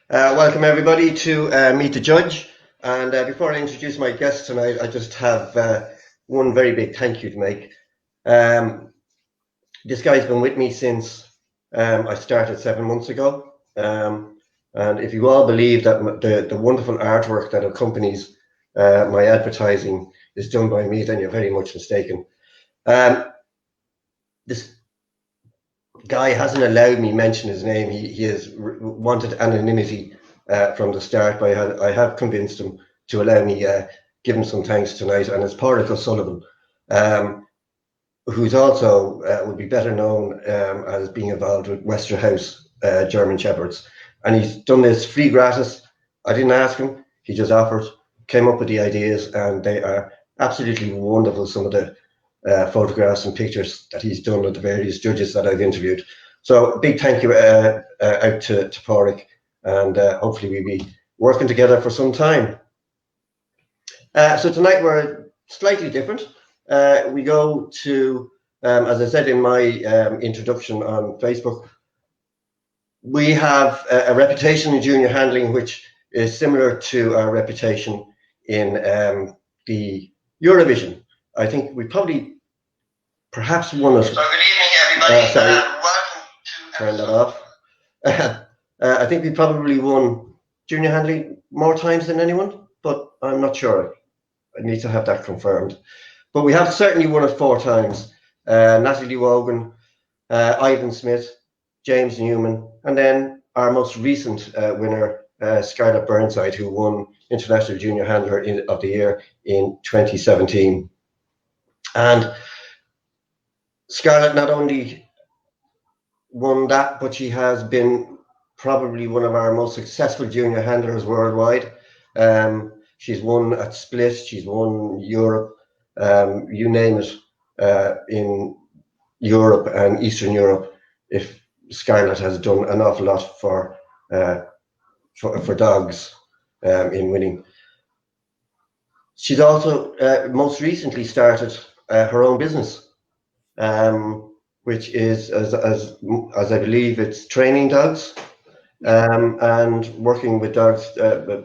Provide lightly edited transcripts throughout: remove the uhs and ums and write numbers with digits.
Welcome everybody to Meet the Judge. And before I introduce my guest tonight, I just have one very big thank you to make. Um, this guy's been with me since I started 7 months ago. And if you all believe that the wonderful artwork that accompanies my advertising is done by me, then you're very much mistaken. Um, this guy hasn't allowed me mention his name. He has wanted anonymity from the start, but I have convinced him to allow me give him some thanks tonight. And it's Pádraig O'Sullivan, um, who's also would be better known as being involved with Wester House German Shepherds, and he's done this free gratis. I didn't ask him; he just offered, came up with the ideas, and they are absolutely wonderful. Some of the photographs and pictures that he's done of the various judges that I've interviewed. So a big thank you out to Pádraig, and hopefully we'll be working together for some time. So tonight we're slightly different. We go to, as I said in my introduction on Facebook, we have a reputation in junior handling which is similar to our reputation in the Eurovision. I think we probably perhaps won it. So good evening, everybody. Sorry, welcome to turn that off. I think we probably won junior handling more times than anyone, but I'm not sure. I need to have that confirmed. But we have certainly won it 4 times. Natalie Wogan, Ivan Smith, James Newman, and then our most recent winner, Scarlett Burnside, who won International Junior Handler of the Year in 2017. And Scarlett not only won that, but she has been probably one of our most successful junior handlers worldwide. She's won at Split, she's won Europe, you name it, in Europe and Eastern Europe. If Scarlett has done an awful lot for dogs in winning. She's also most recently started her own business, which is, as I believe, it's training dogs and working with dogs,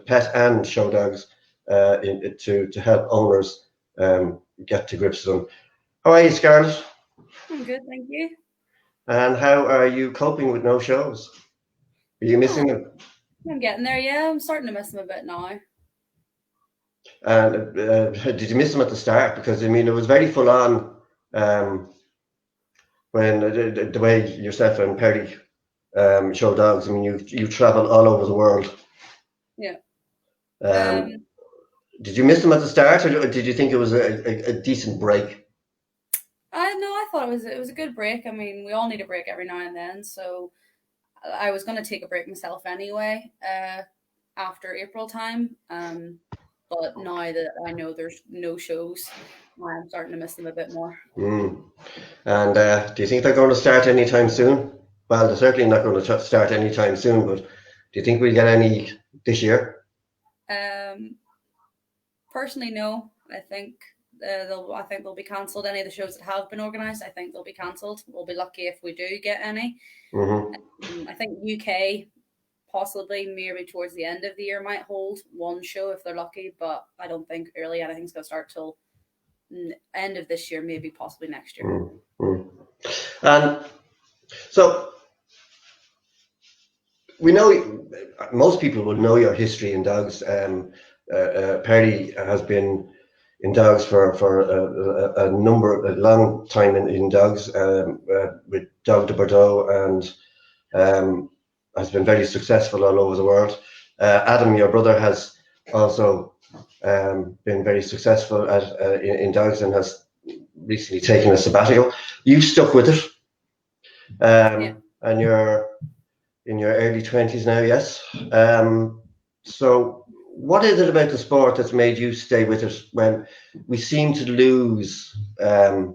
pet and show dogs, to help owners get to grips with them. How are you, Scarlett? I'm good, thank you. And how are you coping with no shows? Are you Oh, missing them? I'm getting there. Yeah, I'm starting to miss them a bit now. And did you miss them at the start? Because I mean, it was very full on when the way yourself and Perry show dogs. I mean, you travel all over the world. Yeah. Um, did you miss them at the start, or did you think it was a decent break? I know. I thought it was a good break. I mean, we all need a break every now and then. So I was gonna take a break myself anyway. After April time. But now that I know there's no shows, I'm starting to miss them a bit more. Mm. And do you think they're going to start anytime soon? Well, they're certainly not going to start anytime soon, but do you think we'll get any this year? Um, Personally, no. I think they'll be cancelled. Any of the shows that have been organised, I think they'll be cancelled. We'll be lucky if we do get any. Mm-hmm. I think UK possibly maybe towards the end of the year might hold one show if they're lucky, but I don't think early anything's going to start till end of this year, maybe possibly next year. Mm-hmm. And so we know most people will know your history in dogs. Perry has been in dogs for a long time in dogs, with Dog de Bordeaux, and has been very successful all over the world. Adam, your brother, has also been very successful in dogs and has recently taken a sabbatical. You stuck with it, Yeah. and you're in your early 20s now, yes? So what is it about the sport that's made you stay with it when we seem to lose a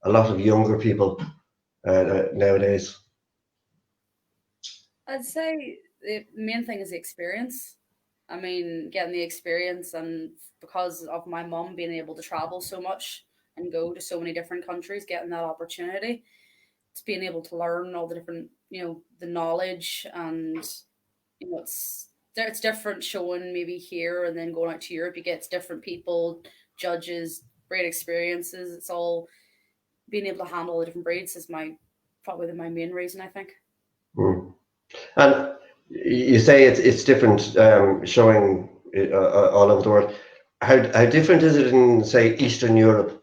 lot of younger people nowadays? I'd say the main thing is the experience. I mean, getting the experience, and because of my mum being able to travel so much and go to so many different countries, getting that opportunity, it's being able to learn all the different, the knowledge, and it's it's different showing maybe here and then going out to Europe. You get different people, judges, great experiences. It's all being able to handle the different breeds is probably my main reason, I think. Mm. And you say it's different showing all over the world. How different is it in, say, Eastern Europe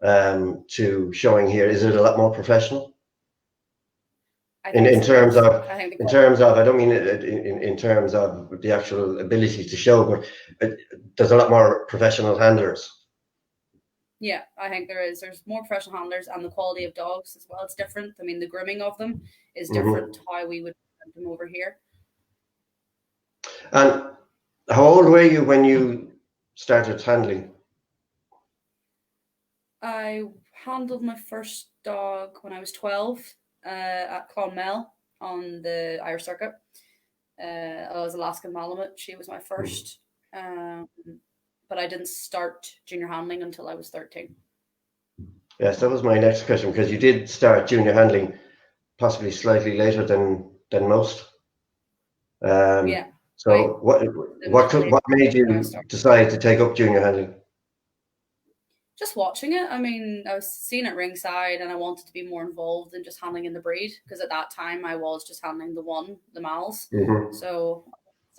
to showing here? Is it a lot more professional? In terms of, I don't mean it in terms of the actual ability to show, but there's a lot more professional handlers. Yeah, I think there's more professional handlers, and the quality of dogs as well. It's different. I mean, the grooming of them is different to how we would present them over here. And how old were you when you started handling? I handled my first dog when I was 12 at Clonmel on the Irish circuit. I was Alaskan Malamute. She was my first. But I didn't start junior handling until I was 13. Yes, that was my next question, because you did start junior handling possibly slightly later than most. Yeah. So what made you decide to take up junior handling? Just watching it. I mean, I was seeing it ringside, and I wanted to be more involved than just handling in the breed, because at that time I was just handling the males. So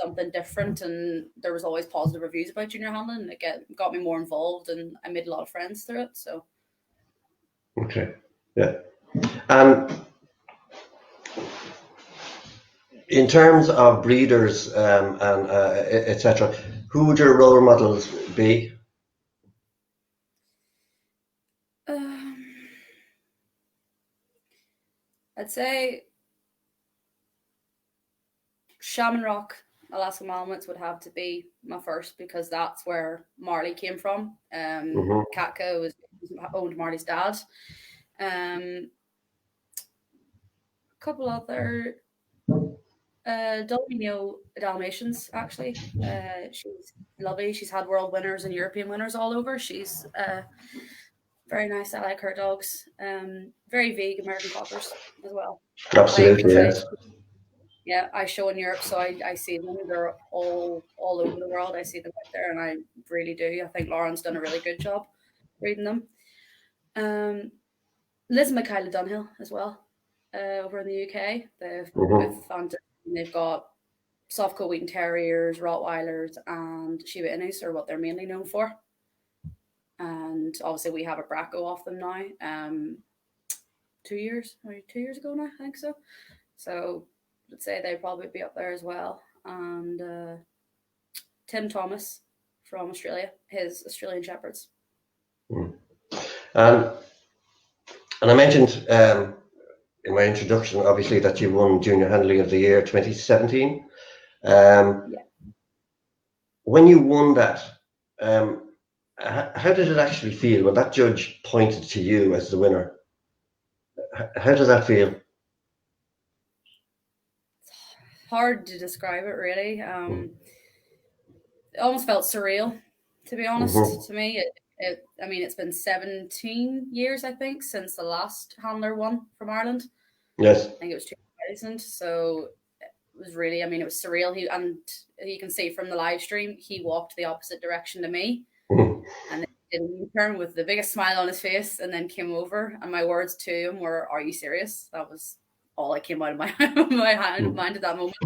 something different, and there was always positive reviews about junior handling, and it got me more involved, and I made a lot of friends through it. So okay, yeah. And in terms of breeders and etc., who would your role models be? I'd say Shaman Rock Alaska Malamutes would have to be my first, because that's where Marley came from. Katka owned Marley's dad. A couple other Dolomino Dalmatians, actually. She's lovely. She's had world winners and European winners all over. She's very nice. I like her dogs. Very vague American Cockers as well. Absolutely, yes. Yeah, I show in Europe, so I see them. They're all over the world. I see them out there, and I really do. I think Lauren's done a really good job reading them. Liz and Michaela Dunhill as well, over in the UK. They've got soft coat Wheaten Terriers, Rottweilers, and Shiba Inus are what they're mainly known for. And obviously we have a Bracco off them now. 2 years ago now, I think so. So I'd say they'd probably be up there as well. And Tim Thomas from Australia, his Australian Shepherds. And I mentioned in my introduction, obviously, that you won Junior Handling of the Year 2017. When you won that, how did it actually feel when that judge pointed to you as the winner? How does that feel? It's hard to describe it, really. It almost felt surreal, to be honest. To me, I mean, it's been 17 years, I think, since the last handler won from Ireland. Yes. I think it was 2000. So it was really, I mean, it was surreal. And you can see from the live stream, he walked the opposite direction to me. And then did a U-turn with the biggest smile on his face, and then came over. And my words to him were, "Are you serious?" That was all that came out of my mind at that moment.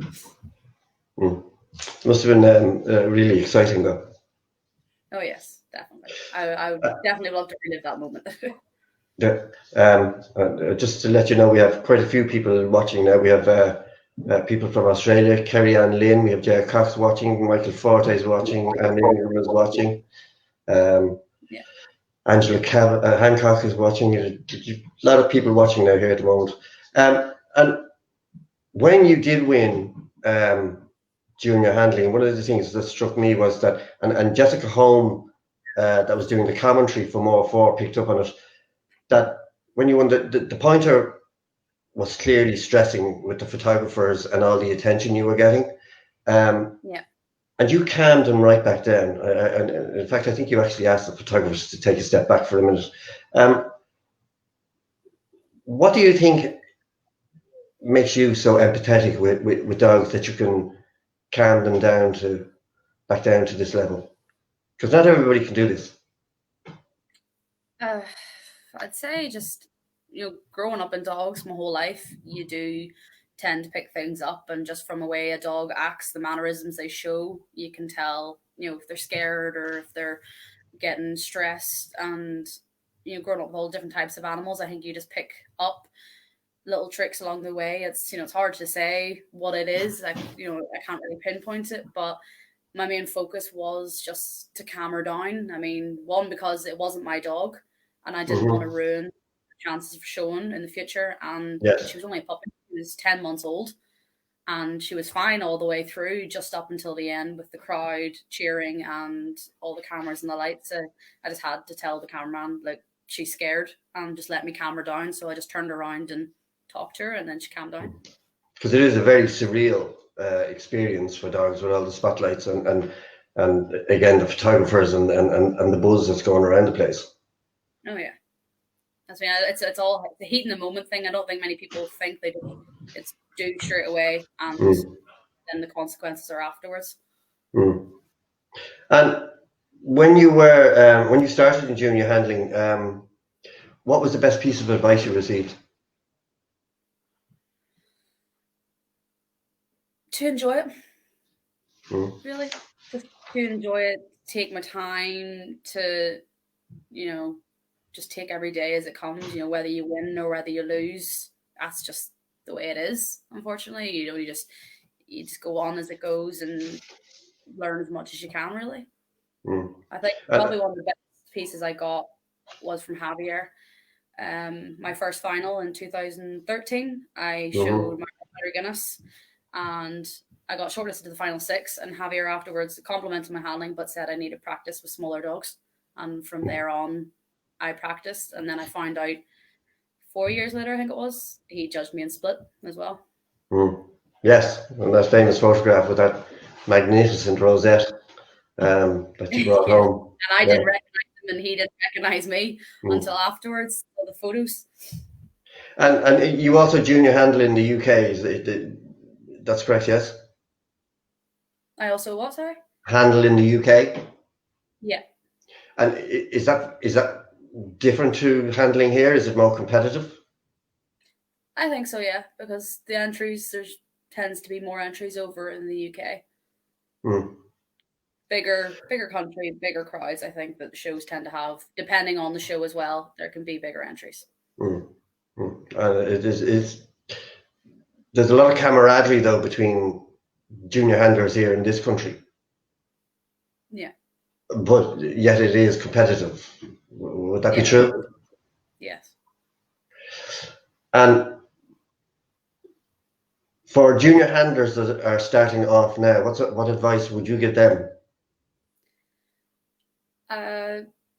Must have been really exciting, though. Oh yes, definitely. I would definitely love to relive that moment. Yeah. Just to let you know, we have quite a few people watching now. We have people from Australia, Kerry Ann Lynn, we have Jay Cox watching, Michael Forte is watching, Anne Ingram is watching, Angela Hancock is watching. A lot of people watching now here at the moment. And when you did win junior handling, one of the things that struck me was that, and Jessica Holm, that was doing the commentary for More 4, picked up on it, that when you won the pointer was clearly stressing with the photographers and all the attention you were getting. And you calmed them right back down. And in fact, I think you actually asked the photographers to take a step back for a minute. What do you think makes you so empathetic with dogs that you can calm them down back down to this level? Because not everybody can do this. I'd say just, growing up in dogs my whole life, you do tend to pick things up, and just from the way a dog acts, the mannerisms they show, you can tell, if they're scared or if they're getting stressed. And growing up with all different types of animals, I think you just pick up little tricks along the way. It's hard to say what it is. I can't really pinpoint it, but my main focus was just to calm her down. I mean, one, because it wasn't my dog and I didn't want to ruin the chances of showing in the future. And Yes. she was only a puppy. She was 10 months old, and she was fine all the way through, just up until the end with the crowd cheering and all the cameras and the lights. So I just had to tell the cameraman, like, she's scared, and just let me calm her down. So I just turned around and talked to her, and then she calmed down. Because it is a very surreal experience for dogs with all the spotlights and again the photographers and the buzz that's going around the place. Oh yeah, it's all the heat in the moment thing. I don't think many people think they do. It's due straight away, and then the consequences are afterwards. And when you started in junior handling, what was the best piece of advice you received? To enjoy it, really, just to enjoy it. Take my time to, just take every day as it comes. Whether you win or whether you lose, that's just the way it is. Unfortunately, you just go on as it goes and learn as much as you can. Really, I think probably one of the best pieces I got was from Javier. My first final in 2013, I showed my Guinness, and I got shortlisted to the final 6. And Javier afterwards complimented my handling, but said I needed practice with smaller dogs. And from there on, I practiced, and then I found out 4 years later, I think it was, he judged me in split as well. Yes, and that famous photograph with that magnificent rosette that you brought home. And I didn't recognize him, and he didn't recognize me until afterwards. So the photos. And you also junior handle in the UK. That's correct, yes? I also what, sorry? Handle in the UK? Yeah. And is that different to handling here? Is it more competitive? I think so, yeah, because the entries, there tends to be more entries over in the UK. Bigger country, bigger crowds. I think that the shows tend to have, depending on the show as well, there can be bigger entries. There's a lot of camaraderie though between junior handlers here in this country. Yeah. But yet it is competitive. Would that be true? Yes. And for junior handlers that are starting off now, what advice would you give them?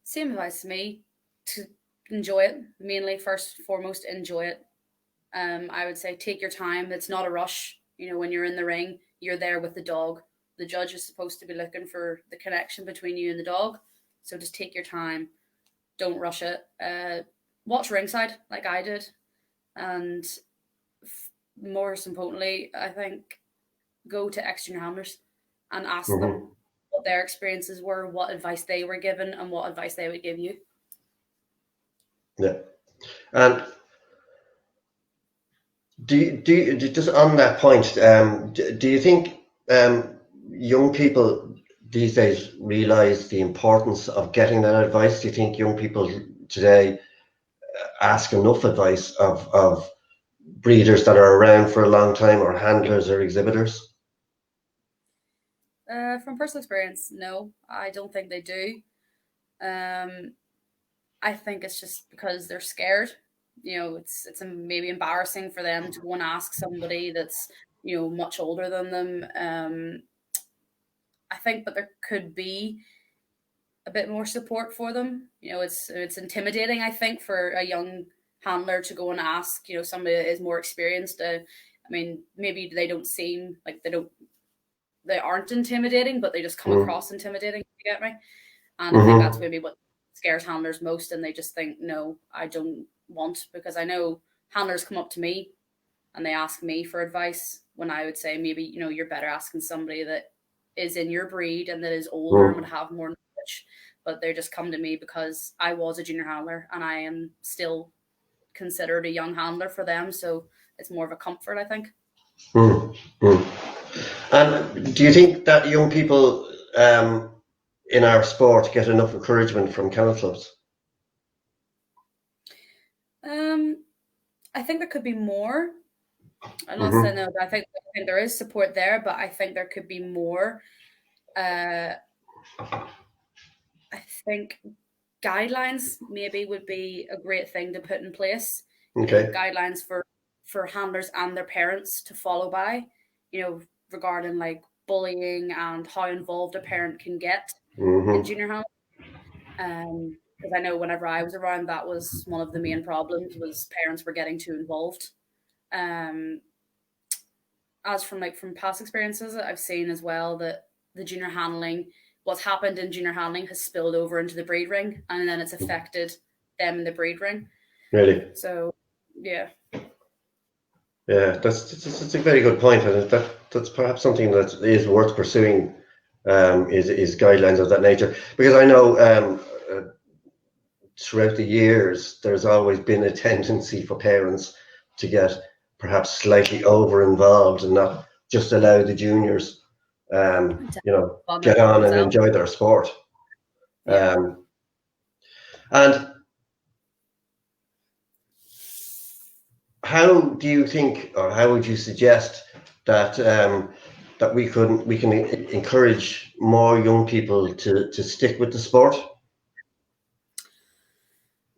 Same advice to me, to enjoy it. Mainly, first and foremost, enjoy it. I would say take your time. It's not a rush. When you're in the ring, you're there with the dog. The judge is supposed to be looking for the connection between you and the dog. So just take your time. Don't rush it. Watch ringside like I did. And most importantly, I think, go to ex-junior handlers and ask them what their experiences were, what advice they were given, and what advice they would give you. Yeah. And do you just on that point, do you think young people these days realize the importance of getting that advice? Do you think young people today ask enough advice of breeders that are around for a long time, or handlers or exhibitors? From personal experience, no, I don't think they do. I think it's just because they're scared. It's maybe embarrassing for them to go and ask somebody that's much older than them. I think that there could be a bit more support for them. It's intimidating, I think, for a young handler to go and ask somebody that is more experienced. I mean, maybe they don't seem like they aren't intimidating, but they just come across intimidating. You get me? And I think that's maybe what scares handlers most, and they just think, no, I don't want, because I know handlers come up to me and they ask me for advice when I would say maybe, you're better asking somebody that is in your breed and that is older and would have more knowledge. But they just come to me because I was a junior handler and I am still considered a young handler for them. So it's more of a comfort, I think. And do you think that young people in our sport get enough encouragement from kennel clubs? I think there could be more. I'm not saying no, but I think there is support there, but I think there could be more. I think guidelines maybe would be a great thing to put in place. Okay. Guidelines for handlers and their parents to follow by, regarding like bullying and how involved a parent can get in junior handling. Because I know whenever I was around, that was one of the main problems, was parents were getting too involved. As from past experiences, I've seen as well that the junior handling, what's happened in junior handling has spilled over into the breed ring, and then it's affected them in the breed ring. Really? So, yeah. Yeah, that's a very good point, and that's perhaps something that is worth pursuing. Is guidelines of that nature, because I know throughout the years there's always been a tendency for parents to get perhaps slightly over involved and not just allow the juniors get on and enjoy their sport. And how do you think, or how would you suggest that that we can encourage more young people to stick with the sport?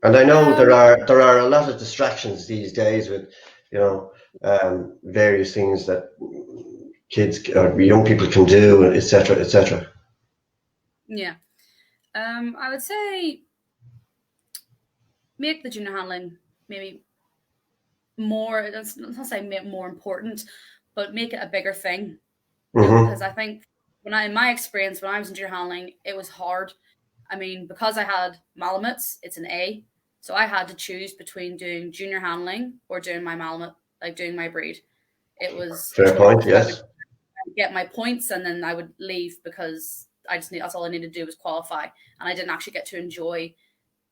And I know there are a lot of distractions these days with various things that kids or young people can do, etc., etc. Yeah, I would say make the junior handling maybe more. That's not saying make more important, but make it a bigger thing. Because I think in my experience, when I was in junior handling, it was hard. I mean, because I had Malamutes, it's an A. So I had to choose between doing junior handling or doing my Malamute, like doing my breed. It was fair point, yes. Get my points and then I would leave because that's all I needed to do was qualify. And I didn't actually get to enjoy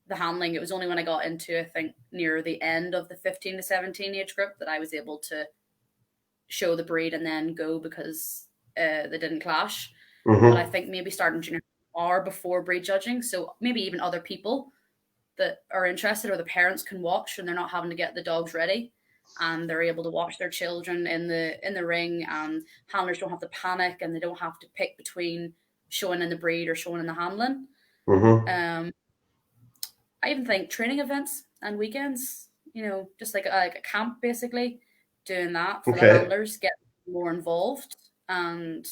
the handling. It was only when I got into, I think, near the end of the 15 to 17 age group that I was able to show the breed and then go, because they didn't clash. But I think maybe starting junior or before breed judging, so maybe even other people that are interested or the parents can watch and they're not having to get the dogs ready and they're able to watch their children in the ring, and handlers don't have to panic and they don't have to pick between showing in the breed or showing in the handling. I even think training events and weekends, just like a camp, basically doing that for the handlers, get more involved. And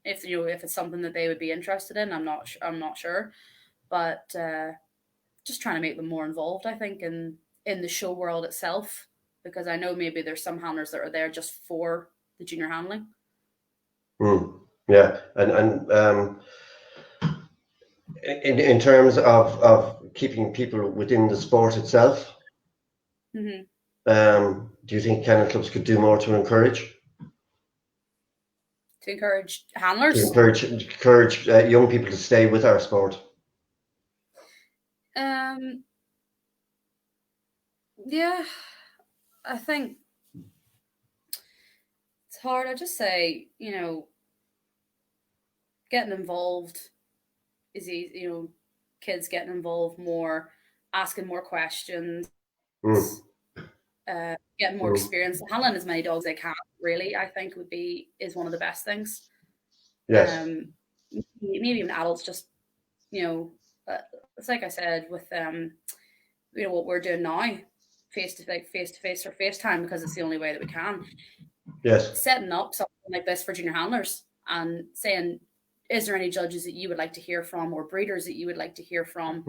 if it's something that they would be interested in, I'm not sure, but just trying to make them more involved, I think, in the show world itself, because I know maybe there's some handlers that are there just for the junior handling. Yeah, and in terms of keeping people within the sport itself, do you think kennel clubs could do more to encourage handlers? To encourage young people to stay with our sport? Yeah, I think it's hard. I just say, getting involved is easy. Kids getting involved more, asking more questions, getting more experience, handling as many dogs they can. Really, I think is one of the best things. Yes. Maybe even adults just, it's like I said with what we're doing now, face to face or FaceTime, because it's the only way that we can. Yes. Setting up something like this for junior handlers and saying, is there any judges that you would like to hear from or breeders that you would like to hear from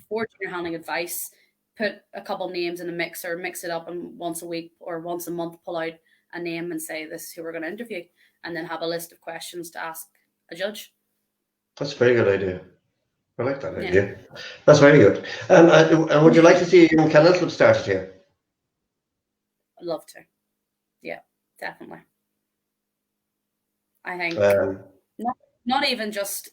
for junior handling advice? Put a couple names in a mixer, mix it up, and once a week or once a month pull out a name and say, this is who we're going to interview, and then have a list of questions to ask a judge. That's a very good idea. I like that idea. That's very good. And would you like to see a young kennel club started here? I'd love to. Yeah, definitely. I think Um, not even just,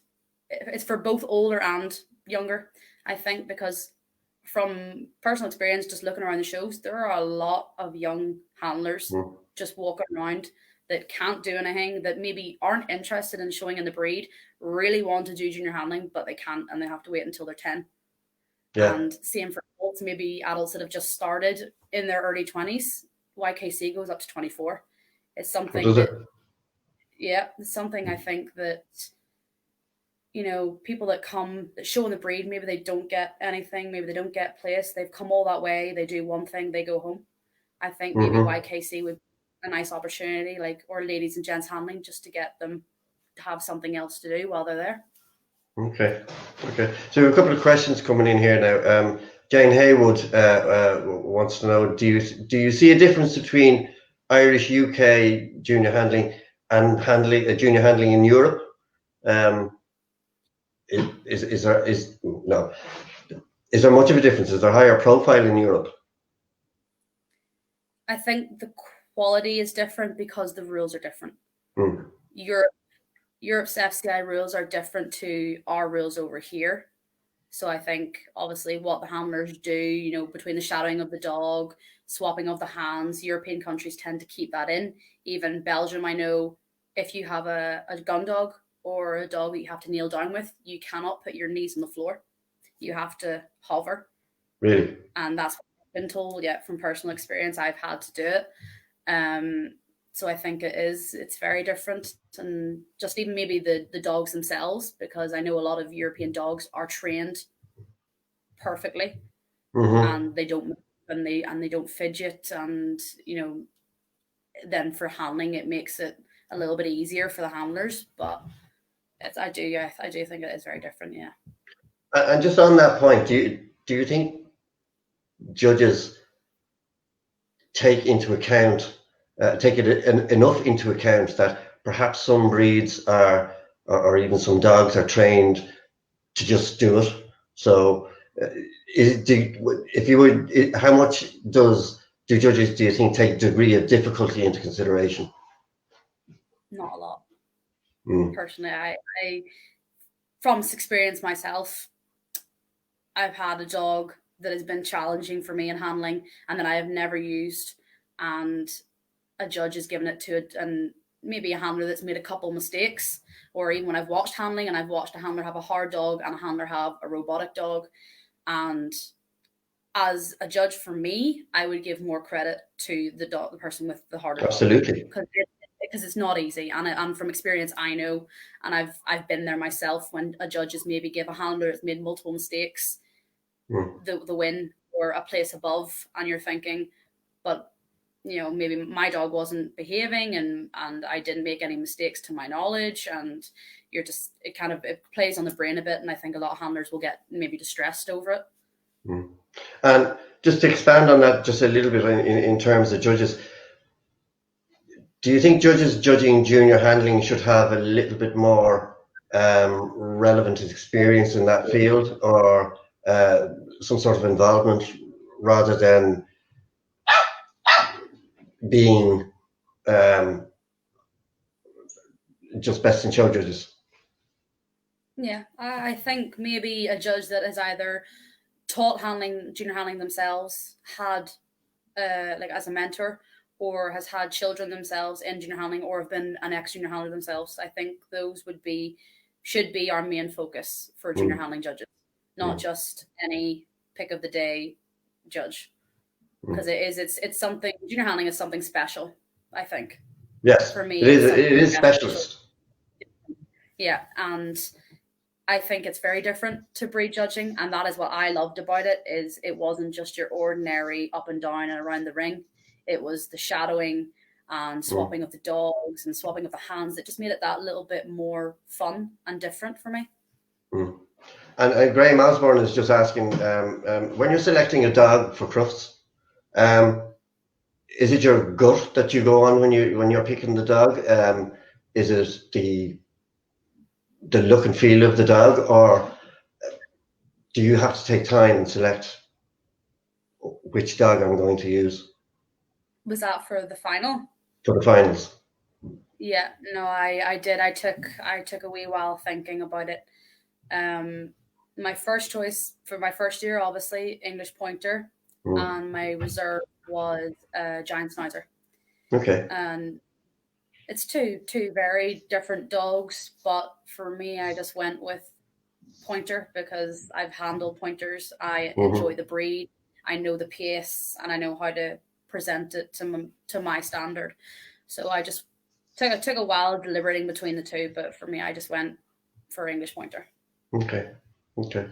it's for both older and younger. I think because from personal experience, just looking around the shows, there are a lot of young handlers mm, just walking around that can't do anything, that maybe aren't interested in showing in the breed, really want to do junior handling, but they can't, and they have to wait until they're 10. yeah. And same for adults, maybe adults that have just started in their early 20s. YKC goes up to 24. It's What something does it? that, yeah, it's something I think that, people that come that show in the breed, maybe they don't get anything, maybe they don't get placed, they've come all that way, they do one thing, they go home. I think maybe Hmm. YKC would be a nice opportunity, like, or ladies and gents handling, just to get them to have something else to do while they're there. Okay. Okay. So a couple of questions coming in here now. Jane Haywood wants to know: do you see a difference between Irish UK junior handling and junior handling in Europe? Um, is there is no is there much of a difference? Is there higher profile in Europe? I think the quality is different because the rules are different. Mm. Europe Europe's FCI rules are different to our rules over here. So I think obviously what the handlers do, between the shadowing of the dog, swapping of the hands, European countries tend to keep that in. Even Belgium, I know, if you have a gun dog or a dog that you have to kneel down with, you cannot put your knees on the floor. You have to hover. Really? And that's what I've been told, yeah, from personal experience. I've had to do it. Um, so I think it's very different. And just even maybe the dogs themselves, because I know a lot of European dogs are trained perfectly, Hmm. and they don't move, and they don't fidget, and then for handling it makes it a little bit easier for the handlers. But I do think it is very different, yeah. And just on that point, do you think judges take it enough into account that perhaps some breeds or even some dogs are trained to just do it? So, if you would, how much do judges, do you think, take degree of difficulty into consideration? Not a lot. Mm, Personally, I from experience myself, I've had a dog that has been challenging for me in handling, and that I have never used, and a judge has given it to it, and maybe a handler that's made a couple mistakes, or even when I've watched handling and I've watched a handler have a hard dog and a handler have a robotic dog, and as a judge, for me, I would give more credit to the person with the harder dog, absolutely. because it's not easy, and from experience, I know, and I've been there myself when a judge has maybe give a handler that's made multiple mistakes Mm, the win or a place above, and you're thinking, but maybe my dog wasn't behaving, and I didn't make any mistakes to my knowledge, and it plays on the brain a bit, and I think a lot of handlers will get maybe distressed over it. mm. And just to expand on that just a little bit in terms of judges, do you think judges judging junior handling should have a little bit more relevant experience in that field, or some sort of involvement, rather than being um, just best in show judges? Yeah, I think maybe a judge that has either taught handling, junior handling themselves, had like as a mentor, or has had children themselves in junior handling, or have been an ex junior handler themselves. I think those should be our main focus for junior Mm, handling judges, not mm, just any pick of the day judge, because mm. it's something, junior handling is something special. I think Yes, for it me is. it's It something is special. specialist. Yeah, and I think it's very different to breed judging, and that is what I loved about it. Is it wasn't just your ordinary up and down and around the ring. It was the shadowing and Mm, swapping of the dogs and swapping of the hands that just made it that little bit more fun and different for me. mm. And Graham Osborne is just asking, when you're selecting a dog for Crufts, um, is it your gut that you go on when you're picking the dog? Is it the look and feel of the dog, or do you have to take time and select which dog I'm going to use Was that for the final? for the finals? Yeah, no, I did. I took a wee while thinking about it. Um, my first choice for my first year, obviously English Pointer, Mm. and my reserve was Giant Schnauzer. Okay. And it's two very different dogs, but for me, I just went with Pointer because I've handled pointers. I enjoy Hmm. the breed. I know the pace, and I know how to present it to my standard. So I just took a while deliberating between the two, but for me, I just went for English Pointer. Okay. Okay.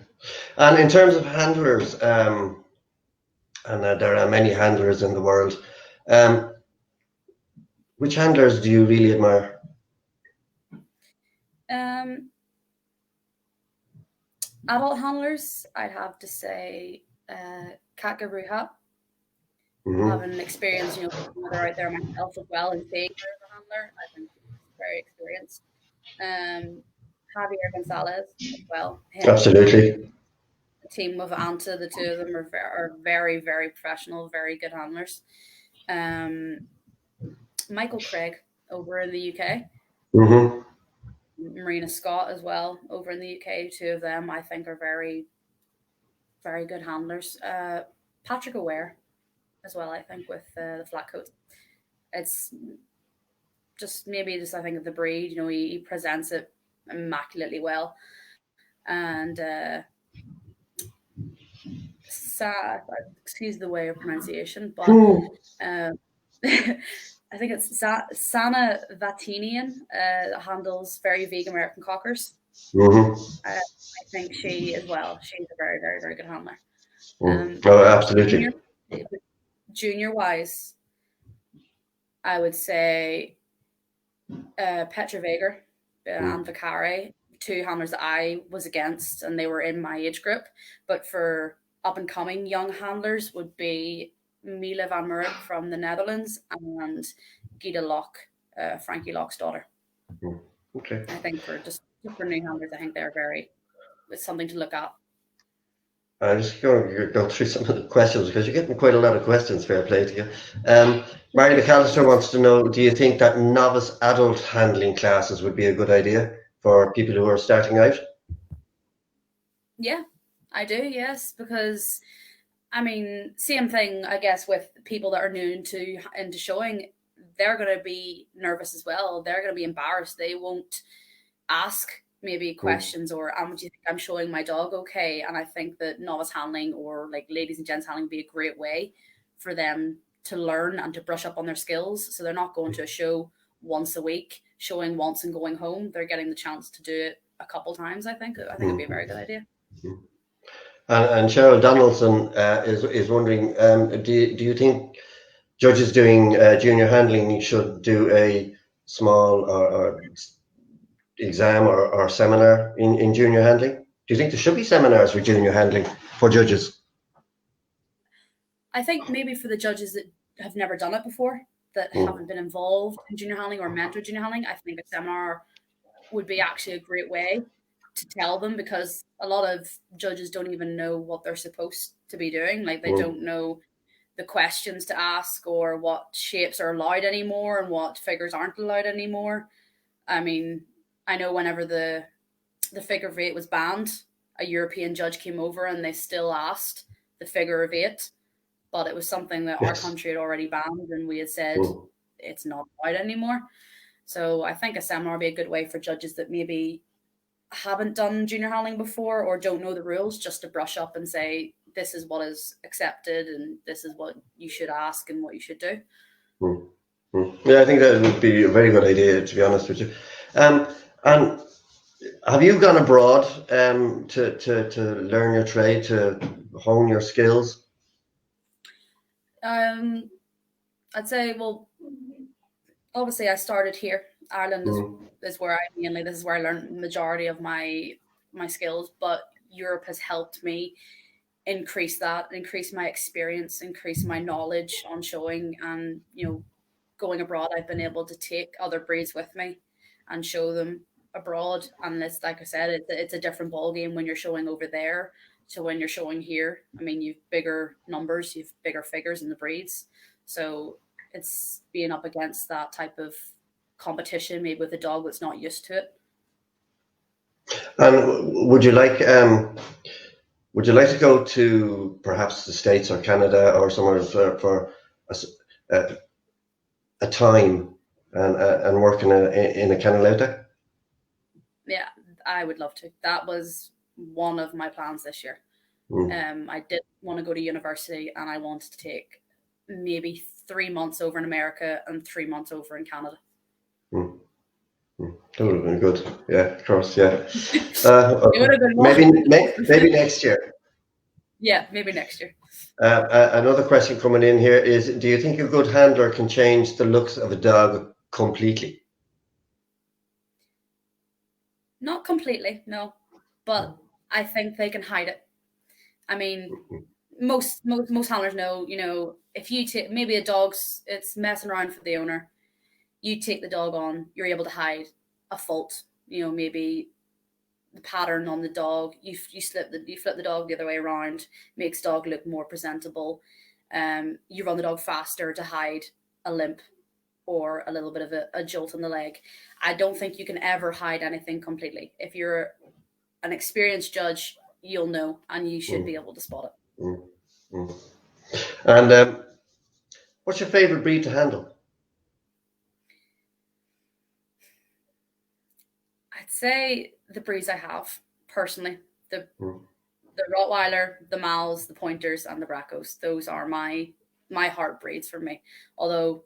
And in terms of handlers, and there are many handlers in the world. Um, which handlers do you really admire? Um, Adult handlers, I'd have to say Kat Gabruha, Hmm. having experience, they're out there myself as well, and seeing her as a handler, I think she's very experienced. Um, Javier Gonzalez as well. Him and Absolutely. the team of Anta, the two of them are very, very professional, very good handlers. Um, Michael Craig over in the UK, Hmm. Marina Scott as well over in the UK. Two of them I think are very, very good handlers. Patrick Aware as well, I think, with the flat coat. It's just maybe just I think of the breed. He presents it immaculately well, and excuse the way of pronunciation, but um, I think it's Sana Vatinian handles very vague American cockers. Hmm. I think she as well. She's a very, very, very good handler. Mm. Oh, But absolutely. junior wise, I would say Petra Vager and Mm. Vicare, two handlers that I was against, and they were in my age group. But for up and coming young handlers, would be Mila van Murik from the Netherlands and Gita Locke, Frankie Locke's daughter. Mm. Okay. I think for just for new handlers, I think they're very it's something to look at. I'm just going to go through some of the questions because you're getting quite a lot of questions. Fair play to you. Mary McAllister wants to know: do you think that novice adult handling classes would be a good idea for people who are starting out? Yeah, I do. Yes, because I mean, same thing, I guess, with people that are new into showing. They're going to be nervous as well. They're going to be embarrassed. They won't ask maybe Mm. questions or, do you think I'm showing my dog okay? And I think that novice handling or like ladies and gents handling would be a great way for them to learn and to brush up on their skills. So they're not going to a show once a week, showing once and going home. They're getting the chance to do it a couple times. I think it'd be a very Mm. good idea. Mm. And Cheryl Donaldson is wondering: do you think judges doing junior handling should do a small or exam or seminar in junior handling? Do you think there should be seminars for junior handling for judges? I think maybe for the judges that have never done it before, that Mm. haven't been involved in junior handling or mentored junior handling, I think a seminar would be actually a great way to tell them because a lot of judges don't even know what they're supposed to be doing. Like they Mm. don't know the questions to ask or what shapes are allowed anymore and what figures aren't allowed anymore. I mean, I know whenever the figure of eight was banned, a European judge came over and they still asked the figure of eight, but it was something that our Yes. country had already banned and we had said Mm. it's not allowed anymore. So I think a seminar would be a good way for judges that maybe haven't done junior handling before or don't know the rules just to brush up and say this is what is accepted and this is what you should ask and what you should do. Mm. Mm. Yeah, I think that would be a very good idea, to be honest with you. And have you gone abroad to learn your trade, to hone your skills? Um, I'd say, well, obviously I started here. Ireland Mm. is where this is where I learned the majority of my skills, but Europe has helped me increase my experience, increase my knowledge on showing, and going abroad, I've been able to take other breeds with me and show them abroad. And it's like I said, it's a different ball game when you're showing over there to when you're showing here. I mean, you've bigger numbers, you've bigger figures in the breeds, so it's being up against that type of competition, maybe with a dog that's not used to it. And would you like to go to perhaps the States or Canada or somewhere for a, a time and work in a kennel out there? Yeah, I would love to. That was one of my plans this year. I did want to go to university, and I wanted to take maybe 3 months over in America and 3 months over in Canada. Mm. That would have been good. Yeah, of course. Yeah. It would have been Maybe next year. Yeah, maybe next year. Another question coming in here is: do you think a good handler can change the looks of a dog completely? Not completely, no, but I think they can hide it. I mean, most handlers know, if you take maybe a dog's, it's messing around for the owner, you take the dog on, you're able to hide a fault. Maybe the pattern on the dog. You flip the dog the other way around, makes dog look more presentable. You run the dog faster to hide a limp or a little bit of a jolt in the leg. I don't think you can ever hide anything completely. If you're an experienced judge, you'll know, and you should be able to spot it. Mm. Mm. And what's your favorite breed to handle? I'd say the breeds I have personally, the Mm. the Rottweiler, the Mals, the Pointers, and the Braccos. Those are my heart breeds for me. Although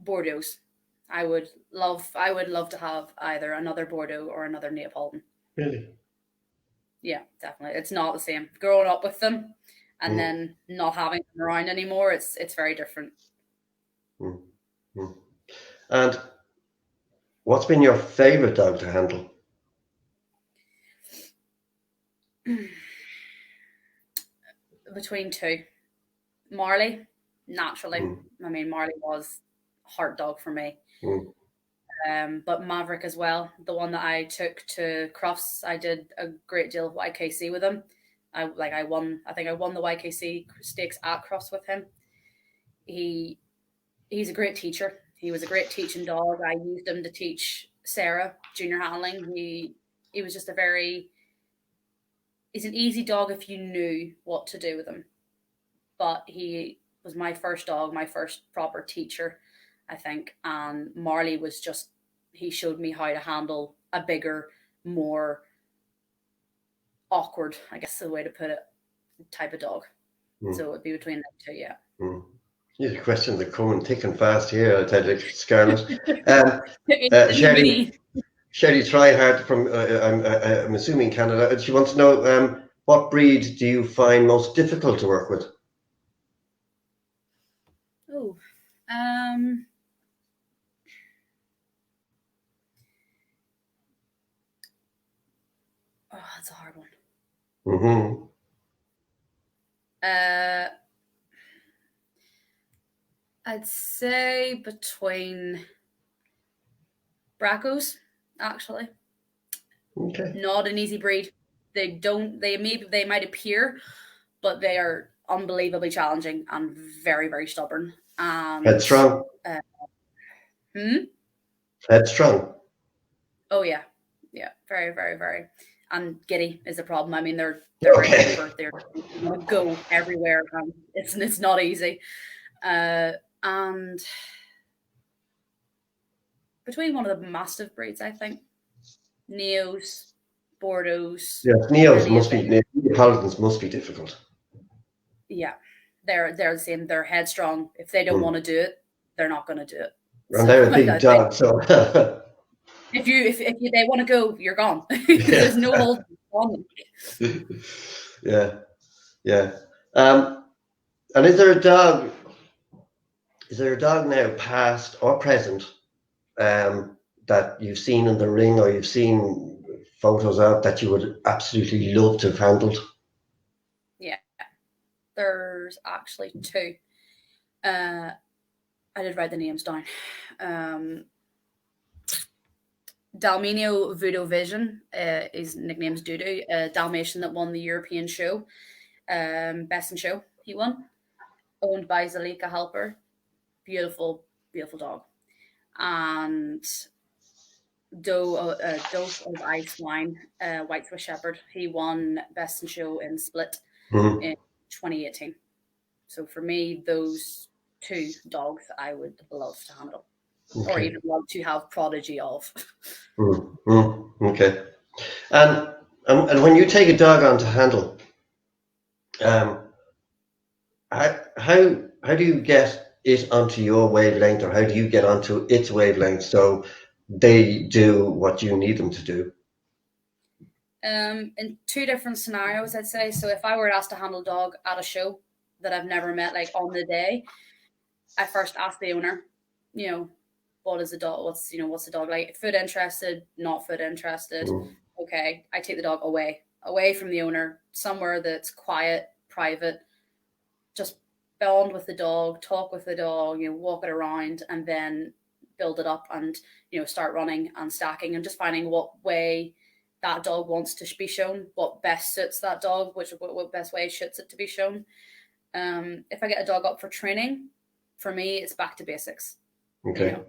Bordeaux's, I would love to have either another Bordeaux or another Neapolitan. Really? Yeah, definitely. It's not the same. Growing up with them and then not having them around anymore, it's very different. Mm. Mm. And what's been your favorite dog to handle? Between two. Marley, naturally. Mm. I mean, Marley was heart dog for me. Mm. But Maverick as well, the one that I took to Crufts, I did a great deal of YKC with him. I think I won the YKC stakes at Crufts with him. He's a great teacher. He was a great teaching dog. I used him to teach Sarah junior handling. He was just he's an easy dog if you knew what to do with him. But he was my first dog, my first proper teacher, I think. And Marley was he showed me how to handle a bigger, more awkward, I guess is the way to put it, type of dog. So it would be between them two, yeah. Yeah, questions are coming thick and fast here, I'll tell you, Scarlett. Sherry Tryhard from, I'm assuming Canada, and she wants to know what breed do you find most difficult to work with? Oh, that's a hard one. Mm-hmm. I'd say between Braccos, actually. Okay. Not an easy breed. They might appear, but they are unbelievably challenging and very, very stubborn. Headstrong? Headstrong? Oh yeah. Yeah. Very, very, very. And giddy is a problem. I mean, they're Okay. very hyper. They're going to go everywhere. It's not easy. And between one of the mastiff breeds, I think, Neos, Bordeaux's. Yes, Neapolitans must be difficult. Yeah, they're the same. They're headstrong. If they don't want to do it, they're not going to do it. And they're a big dog, so. if they want to go, you're gone. There's no hold on them. Yeah. And is there a dog now, past or present, that you've seen in the ring or you've seen photos of that you would absolutely love to have handled? Yeah, there's actually two. I did write the names down. Dalmenio Voodoo Vision, his nickname's Doodoo, a Dalmatian that won the European show, Best in Show, he won, owned by Zalika Helper. Beautiful, beautiful dog. and Dose of Ice Wine, White Swiss Shepherd. He won Best in Show in Split Mm-hmm. in 2018. So for me, those two dogs I would love to handle, or Okay. even love to have prodigy of. Mm-hmm. Okay. And and when you take a dog on to handle, um, how do you get it onto your wavelength, or how do you get onto its wavelength so they do what you need them to do? In two different scenarios, I'd say. So if I were asked to handle a dog at a show that I've never met, like on the day, I first ask the owner, you know, what is the dog? What's the dog like? Food interested, not food interested. Mm, Okay, I take the dog away from the owner, somewhere that's quiet, private. Just bond with the dog, talk with the dog, walk it around, and then build it up and start running and stacking and just finding what way that dog wants to be shown, what best suits that dog, what best way suits it to be shown. If I get a dog up for training, for me, it's back to basics. You okay. know,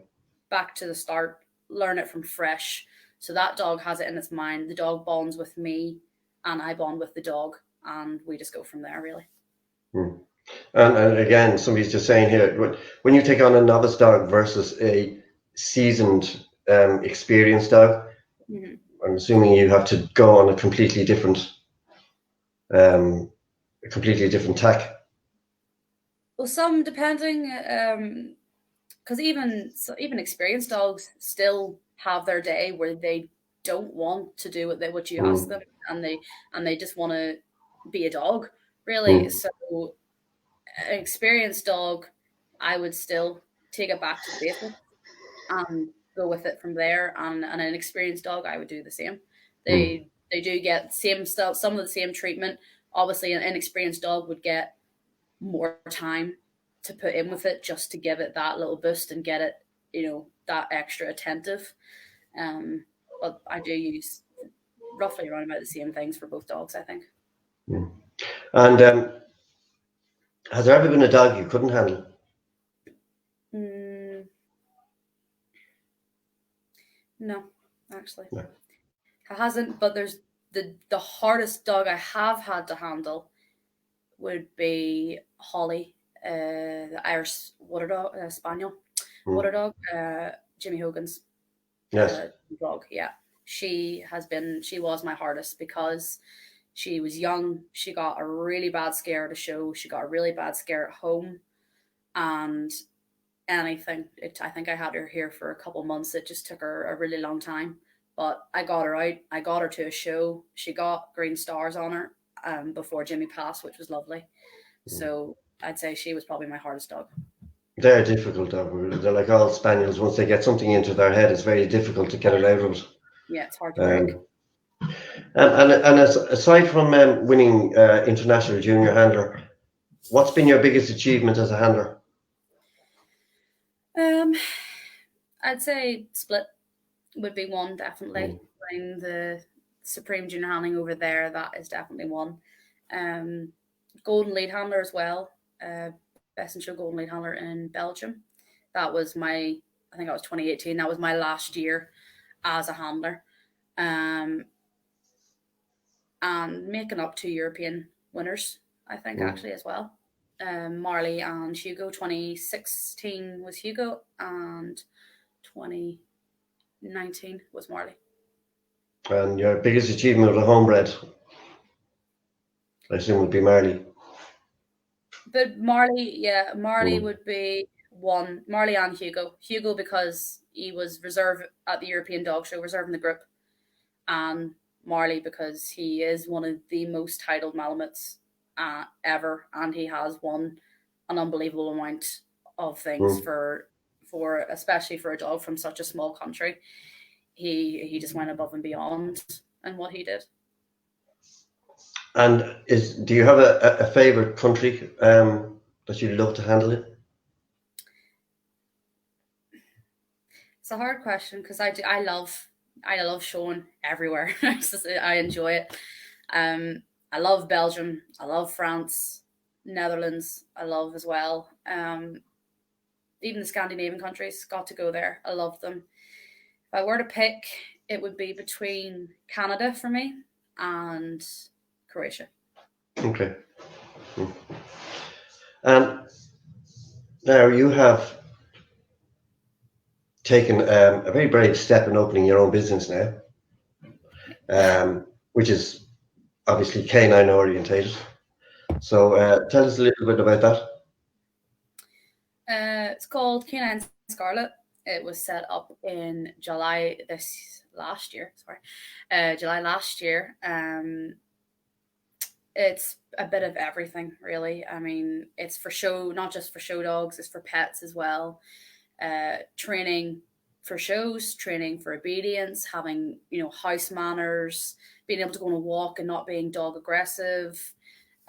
back to the start, learn it from fresh. So that dog has it in its mind. The dog bonds with me, and I bond with the dog, and we just go from there, really. Mm. And again, somebody's just saying here, when you take on a novice dog versus a seasoned, experienced dog, Mm-hmm. I'm assuming you have to go on um, a completely different tack. Well, some depending, because even experienced dogs still have their day where they don't want to do what you ask Mm, them, and they just want to be a dog, really. mm, So an experienced dog, I would still take it back to the basics and go with it from there. And an experienced dog, I would do the same. mm, They do get same stuff, some of the same treatment. Obviously, an inexperienced dog would get more time to put in with it just to give it that little boost and get it, that extra attentive. Um, but I do use roughly around about the same things for both dogs, I think. mm. And has there ever been a dog you couldn't handle? Mm, no, actually, No. it hasn't. But there's the hardest dog I have had to handle would be Holly, the Irish water dog, spaniel water Mm, dog, Jimmy Hogan's yes. dog. Yeah, she was my hardest because she was young. She got a really bad scare at a show. She got a really bad scare at home, and I think I had her here for a couple months. It just took her a really long time, but I got her out. I got her to a show. She got green stars on her before Jimmy passed, which was lovely. So I'd say she was probably my hardest dog. They're difficult dog. They're like all spaniels. Once they get something into their head, it's very difficult to get it out of it. Yeah, it's hard to break. Um, aside from winning international junior handler, what's been your biggest achievement as a handler? Um, I'd say split would be one Mm, definitely. Winning the Supreme Junior Handling over there, that is definitely one. Um, Golden Lead Handler as well. Best in Show Golden Lead Handler in Belgium. That was I think that was 2018. That was my last year as a handler. Um, and making up two European winners, I think, mm. actually, as well. Marley and Hugo. 2016 was Hugo, and 2019 was Marley. And your biggest achievement with a homebred, I assume, would be Marley. But Marley, yeah, Marley Mm, would be one. Marley and Hugo. Hugo because he was reserve at the European Dog Show, reserving the group, and Marley because he is one of the most titled Malamutes ever, and he has won an unbelievable amount of things mm. for especially for a dog from such a small country. He just went above and beyond in what he did. And do you have a favorite country that you'd love to handle it? It's a hard question because I love showing everywhere. I enjoy it. I love Belgium. I love France, Netherlands. I love as well. even the Scandinavian countries, got to go there. I love them. If I were to pick, it would be between Canada for me and Croatia. Okay. Mm. And now you have taken a very brave step in opening your own business now, which is obviously canine orientated. So tell us a little bit about that. It's called Canine Scarlett. It was set up in July this last year. Sorry, July last year. It's a bit of everything, really. I mean, it's for show, not just for show dogs. It's for pets as well. Training for shows, training for obedience, having house manners, being able to go on a walk and not being dog aggressive.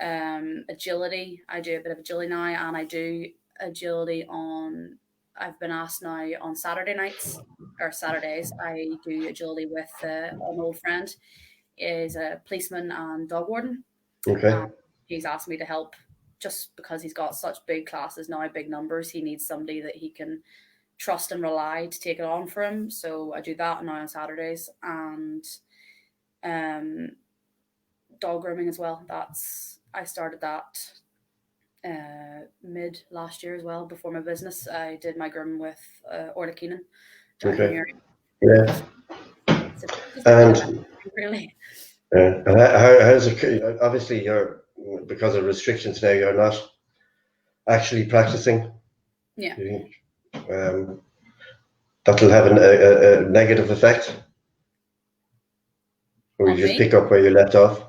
Agility. I do a bit of agility now, and I do agility on. I've been asked now on Saturday nights or Saturdays. I do agility with an old friend. Is a policeman and dog warden. Okay. He's asked me to help just because he's got such big classes now, big numbers. He needs somebody that he can trust and rely to take it on for him. So I do that now on Saturdays, and dog grooming as well. I started that mid last year as well. Before my business, I did my grooming with Orla Keenan down Okay. here. Yeah. And really. And how's it? Obviously, because of restrictions now, you're not actually practicing. Yeah. Do you think that'll have a negative effect, or you just pick up where you left off?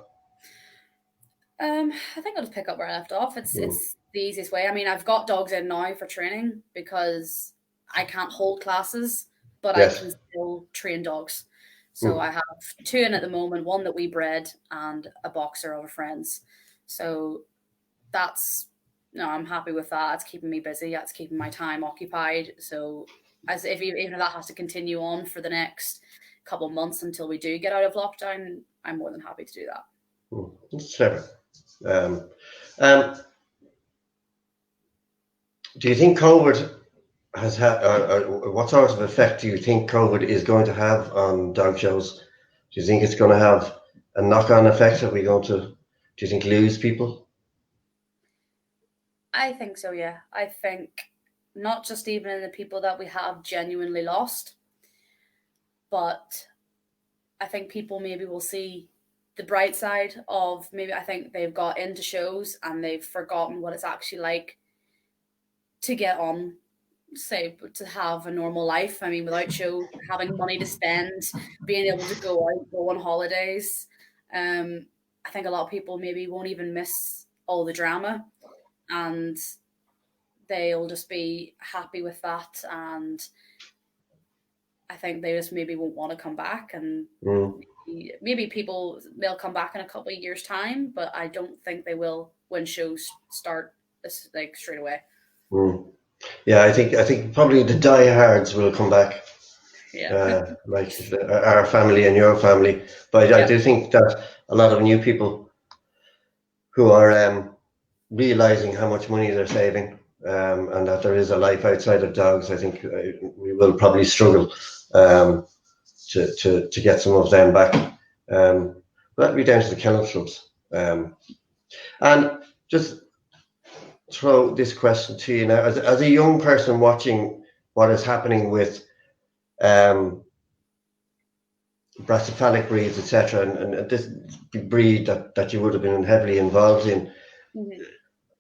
I think I'll just pick up where I left off. It's the easiest way. I mean, I've got dogs in now for training because I can't hold classes, but yes. I can still train dogs. So I have 2 in at the moment, one that we bred and a boxer of a friend's. So I'm happy with that. It's keeping me busy. That's keeping my time occupied. So even if that has to continue on for the next couple of months until we do get out of lockdown, I'm more than happy to do that. That's clever. Do you think COVID has had, what sort of effect do you think COVID is going to have on dog shows? Do you think it's going to have a knock-on effect? Are we going to, do you think, lose people? I think so, yeah. I think not just even in the people that we have genuinely lost, but I think people maybe will see the bright side of maybe I think they've got into shows and they've forgotten what it's actually like to get on, say, to have a normal life. I mean, without shows, having money to spend, being able to go out, go on holidays. I think a lot of people maybe won't even miss all the drama, and they'll just be happy with that. And I think they just maybe won't want to come back, and maybe people they'll come back in a couple of years' time, but I don't think they will when shows start like straight away. Yeah, I think probably the diehards will come back. Yeah, like our family and your family, but I do think that a lot of new people who are realizing how much money they're saving, and that there is a life outside of dogs, I think we will probably struggle to get some of them back. That'll be down to the kennel clubs. And just throw this question to you now, as a young person watching what is happening with bracephalic breeds, etc., and this breed that you would have been heavily involved in.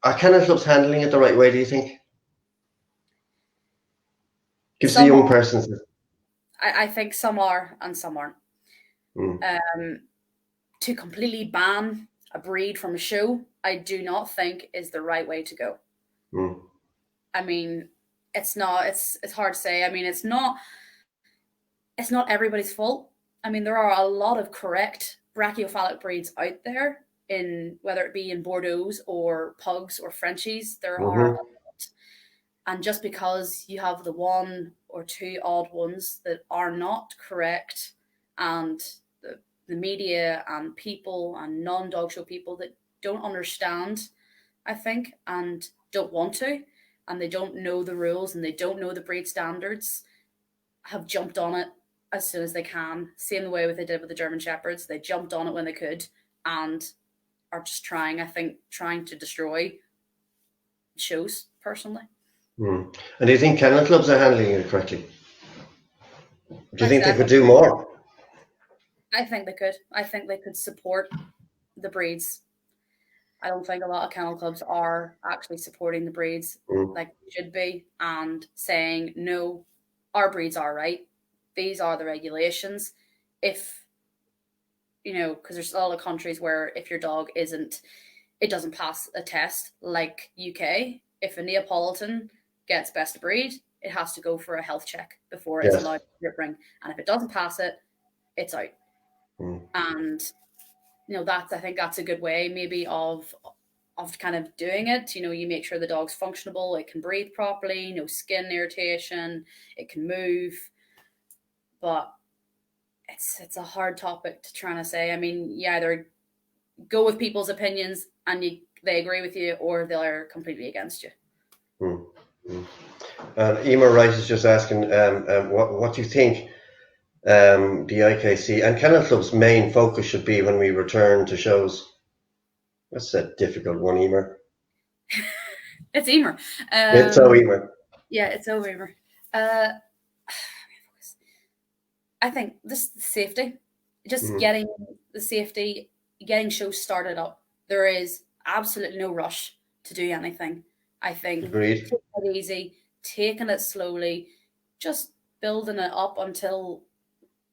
Are kennel clubs handling it the right way, do you think? Gives the young person. I think some are and some aren't. To completely ban a breed from a show, I do not think is the right way to go. I mean, it's not. It's hard to say. I mean, it's not everybody's fault. I mean, there are a lot of correct brachiocephalic breeds out there, in whether it be in Bordeaux or pugs or Frenchies. There are a lot. And just because you have the 1 or 2 odd ones that are not correct, and the media and people and non-dog show people that don't understand, I think, and don't want to, and they don't know the rules and they don't know the breed standards have jumped on it as soon as they can. Same the way with they did with the German Shepherds. They jumped on it when they could and are just trying to destroy shows, personally. And do you think kennel clubs are handling it correctly? Do you think they could do more? I think they could. I think they could support the breeds. I don't think a lot of kennel clubs are actually supporting the breeds like they should be and saying, no, our breeds are right. These are the regulations. If, because there's a lot of countries where if your dog it doesn't pass a test, like UK, if a Neapolitan gets best of breed, it has to go for a health check before it's allowed to bring. And if it doesn't pass it, it's out. And I think that's a good way maybe of kind of doing it. You make sure the dog's functionable, it can breathe properly, no skin irritation, it can move. But it's a hard topic to try to say. I mean, you either go with people's opinions and they agree with you, or they're completely against you. And Emer Rice is just asking what do you think the IKC and kennel club's main focus should be when we return to shows? That's a difficult one, Emer. It's Emer. It's so Emer. Yeah, it's so Emer. I think this safety, just getting the safety, getting shows started up. There is absolutely no rush to do anything. I think Agreed. taking it easy, taking it slowly, just building it up until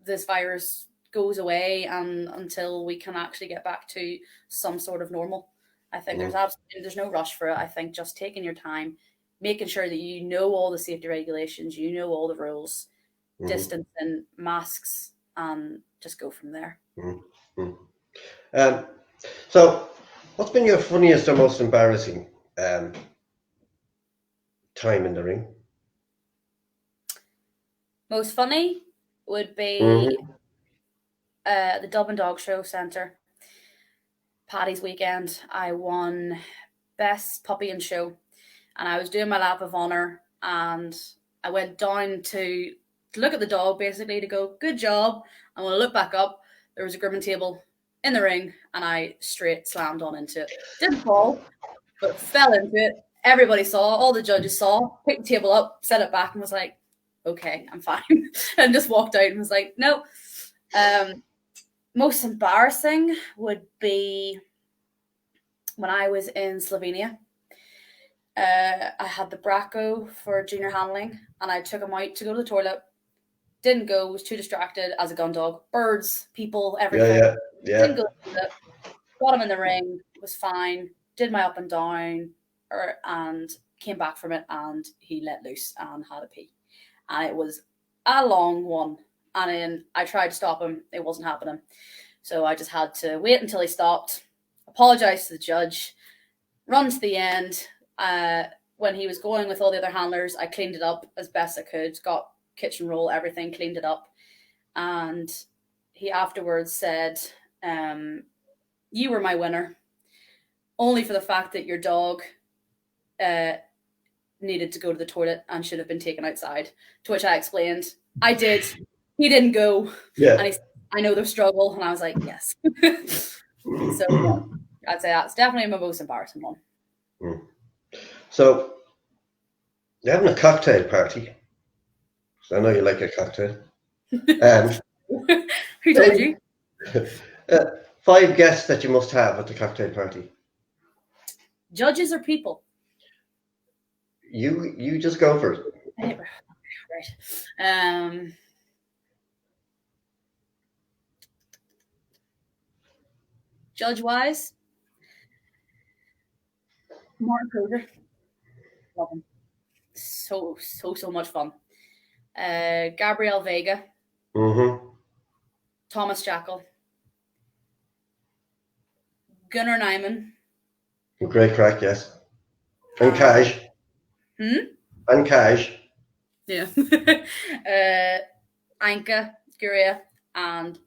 this virus goes away and until we can actually get back to some sort of normal. I think there's no rush for it. I think just taking your time, making sure that you know all the safety regulations, you know all the rules, distancing, masks, and just go from there. So, what's been your funniest or most embarrassing time in the ring? Most funny would be the Dublin Dog Show Centre. Paddy's weekend. I won Best Puppy and Show, and I was doing my lap of honour, and I went down to look at the dog, basically to go, good job. And when I looked back up, there was a grooming table in the ring, and I straight slammed on into it. Didn't fall, but fell into it. Everybody saw, all the judges saw, picked the table up, set it back, and was like, okay, I'm fine. And just walked out and was like, no. Most embarrassing would be when I was in Slovenia. I had the Bracco for junior handling, and I took him out to go to the toilet. Didn't go, was too distracted as a gun dog. Birds, people, everything. Yeah. Didn't go to the toilet. Got him in the ring, was fine. Did my up and down, and came back from it, and he let loose and had a pee. And it was a long one. And then I tried to stop him. It wasn't happening. So I just had to wait until he stopped, apologise to the judge, run to the end. When he was going with all the other handlers, I cleaned it up as best I could, got kitchen roll, everything, cleaned it up. And he afterwards said, you were my winner, only for the fact that your dog needed to go to the toilet and should have been taken outside. To which I explained, I did. He didn't go. Yeah. And he said, I know the struggle. And I was like, yes. So yeah, I'd say that's definitely my most embarrassing one. So, you're having a cocktail party. So I know you like a cocktail. Who told you? 5 guests that you must have at the cocktail party. Judges or people? You just go for it. Right. Judge-wise, Martin Kroger. Love him. So much fun. Gabrielle Vega. Thomas Jackal. Gunnar Nyman. Great crack, yes. And Cash. And Cash. Yeah. Anka Guria and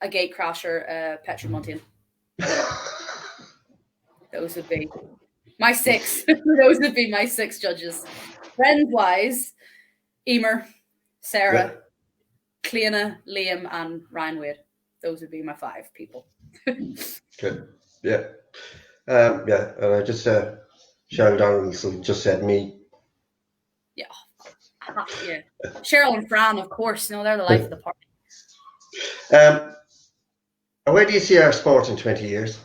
a gate crasher, Petra Montaigne. Those would be My 6. Those would be my 6 judges. Friends-wise, Emer, Sarah, Cleana, Liam, and Ryan Wade. Those would be my 5 people. Good. Yeah. Yeah. And I just Cheryl Donaldson just said me. Yeah. Yeah. Cheryl and Fran, of course. No, they're the life of the party. Where do you see our sport in 20 years?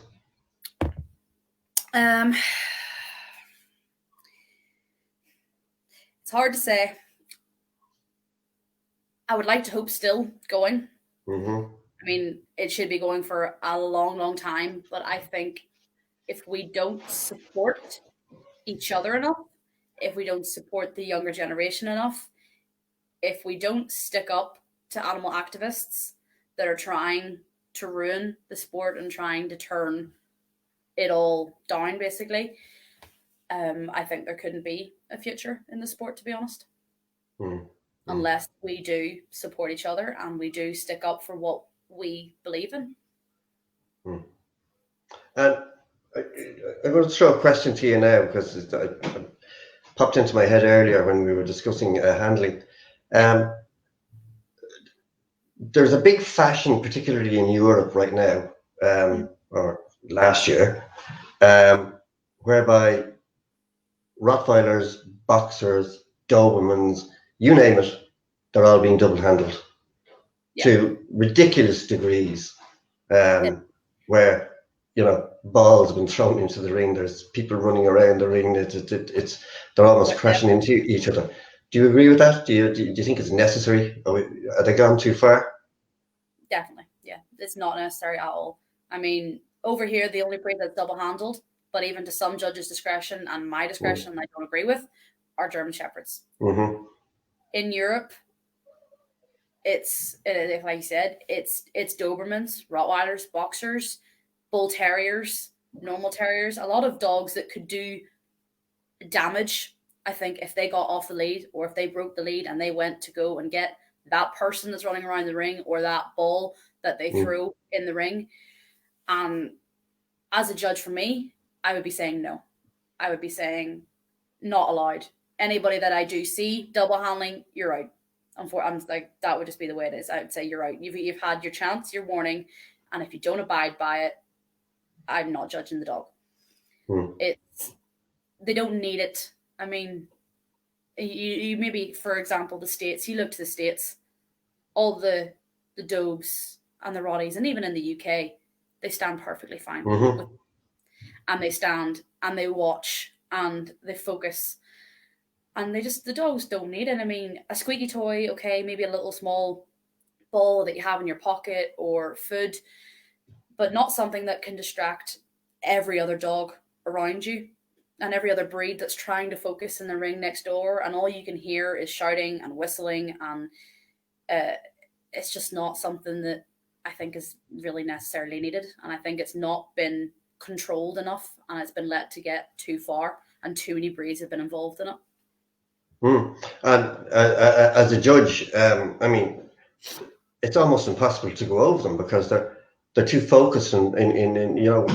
It's hard to say. I would like to hope still going. Mm-hmm. I mean, it should be going for a long, long time. But I think if we don't support each other enough, if we don't support the younger generation enough, if we don't stick up to animal activists that are trying to ruin the sport and trying to turn it all down, basically, I think there couldn't be a future in the sport, to be honest. Unless we do support each other and we do stick up for what we believe in. And I'm going to throw a question to you now because it popped into my head earlier when we were discussing handling. There's a big fashion, particularly in Europe right now, or last year, whereby Rottweilers, boxers, Dobermans, you name it, they're all being double-handled to ridiculous degrees, where, you know, balls have been thrown into the ring. There's people running around the ring. They're almost crashing into each other. Do you agree with that? Do you think it's necessary? Are they gone too far? Definitely, yeah. It's not necessary at all. I mean, over here, the only breed that's double-handled, but even to some judges' discretion and my discretion, I don't agree with, are German Shepherds. Mm-hmm. In Europe, it's, like you said, it's Dobermans, Rottweilers, Boxers, Bull Terriers, Normal Terriers, a lot of dogs that could do damage, I think, if they got off the lead or if they broke the lead and they went to go and get that person that's running around the ring or that ball that they threw in the ring. As a judge for me, I would be saying no. I would be saying not allowed. Anybody that I do see double handling, you're out. I'm like, that would just be the way it is. I would say you're out. You've had your chance, your warning, and if you don't abide by it, I'm not judging the dog. They don't need it. I mean, you maybe, for example, the States, you look to the States, all the Dobes and the Rotties, and even in the UK, they stand perfectly fine. And they stand and they watch and they focus. And the dogs don't need it. I mean, a squeaky toy, okay, maybe a little small ball that you have in your pocket or food, but not something that can distract every other dog around you and every other breed that's trying to focus in the ring next door, and all you can hear is shouting and whistling, and it's just not something that I think is really necessarily needed. And I think it's not been controlled enough, and it's been let to get too far, and too many breeds have been involved in it. And as a judge, I mean, it's almost impossible to go over them because they're too focused in you know,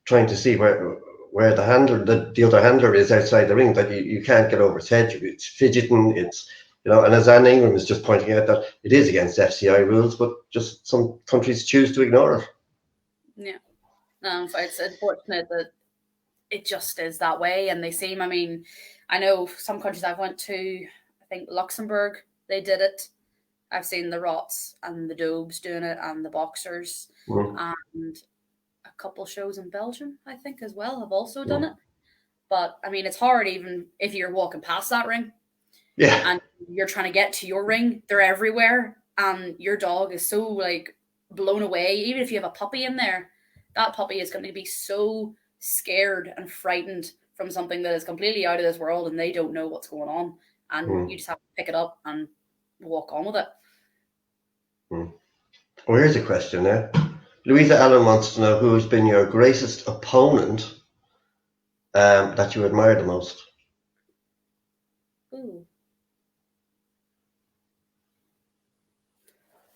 trying to see where the other handler is outside the ring, that you can't get over its head. It's fidgeting. It's, you know, and as Anne Ingram is just pointing out, that it is against FCI rules, but just some countries choose to ignore it. Yeah, it's unfortunate that it just is that way, and they seem. I mean, I know some countries I've went to. I think Luxembourg, they did it. I've seen the Rots and the Dobes doing it, and the Boxers, and a couple shows in Belgium, I think, as well, have also done it. But I mean, it's hard even if you're walking past that ring. Yeah. And you're trying to get to your ring. They're everywhere, and your dog is so like blown away. Even if you have a puppy in there, that puppy is going to be so scared and frightened from something that is completely out of this world, and they don't know what's going on. And you just have to pick it up and walk on with it. Well, here's a question now. Louisa Allen wants to know who's been your greatest opponent that you admire the most. Ooh.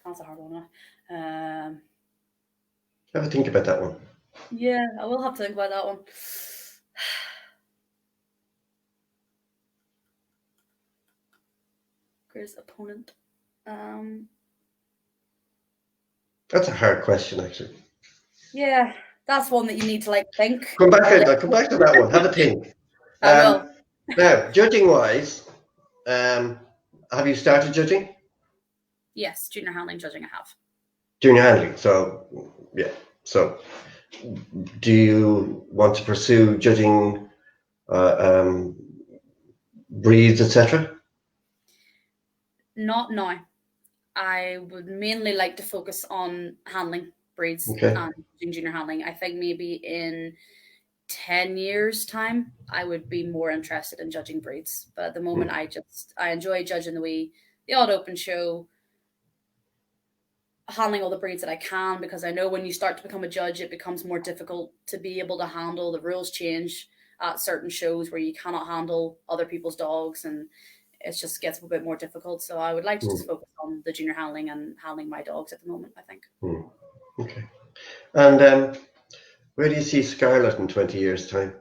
That's a hard one. Have a think about that one. Yeah, I will have to think about that one. Greatest opponent. That's a hard question, actually. Yeah, that's one that you need to like think. Come back to that one. Have a think. I will. Now, judging wise, have you started judging? Yes, junior handling judging I have. Junior handling. So, yeah. So, do you want to pursue judging breeds, etc.? Not now. I would mainly like to focus on handling breeds Okay. and junior handling. I think maybe in 10 years' time, I would be more interested in judging breeds. But at the moment, I enjoy judging the odd open show, handling all the breeds that I can, because I know when you start to become a judge, it becomes more difficult to be able to handle. The rules change at certain shows where you cannot handle other people's dogs, and it just gets a bit more difficult. So I would like to just focus on the junior handling and handling my dogs at the moment, I think. Okay. And where do you see Scarlett in 20 years' time?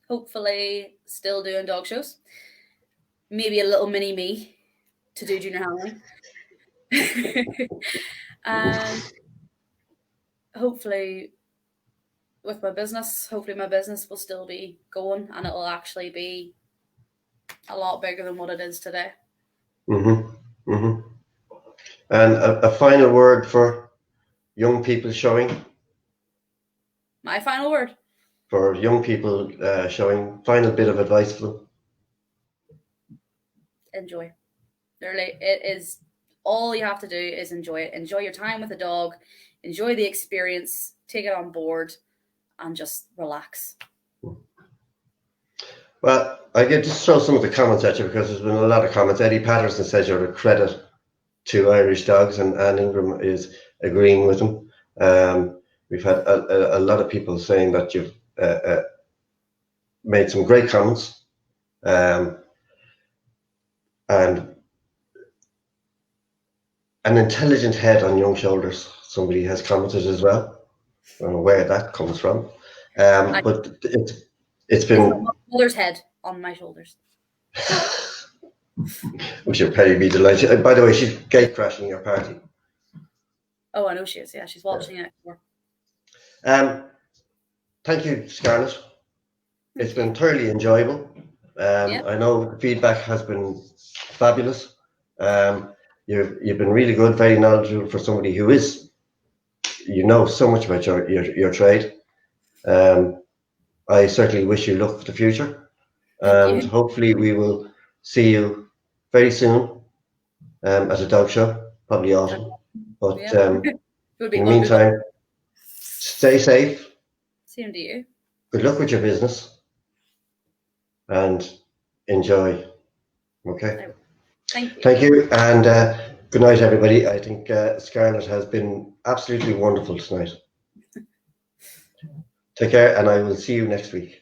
Hopefully still doing dog shows. Maybe a little mini me to do junior handling. And hopefully with my business, hopefully my business will still be going and it'll actually be a lot bigger than what it is today. And a final word for young people showing? My final word? For young people showing, final bit of advice for them? Enjoy. Literally, it is all you have to do is enjoy it. Enjoy your time with the dog, enjoy the experience, take it on board, and just relax. Well, I get to throw some of the comments at you because there's been a lot of comments. Eddie Patterson says you're a credit to Irish dogs, and Anne Ingram is agreeing with him. We've had a lot of people saying that you've made some great comments, and an intelligent head on young shoulders. Somebody has commented as well. I don't know where that comes from, but it's been. My mother's head on my shoulders. We should probably be delighted. By the way, she's gate crashing your party. Oh, I know she is. Yeah, she's watching it. Thank you, Scarlett. It's been thoroughly enjoyable. I know the feedback has been fabulous. You've been really good, very knowledgeable for somebody who is, so much about your trade. I certainly wish you luck for the future, and hopefully we will see you very soon at a dog show, probably autumn. But in the meantime, stay safe. Same to you. Good luck with your business and enjoy. Okay. Thank you. And good night, everybody. I think Scarlett has been absolutely wonderful tonight. Take care, and I will see you next week.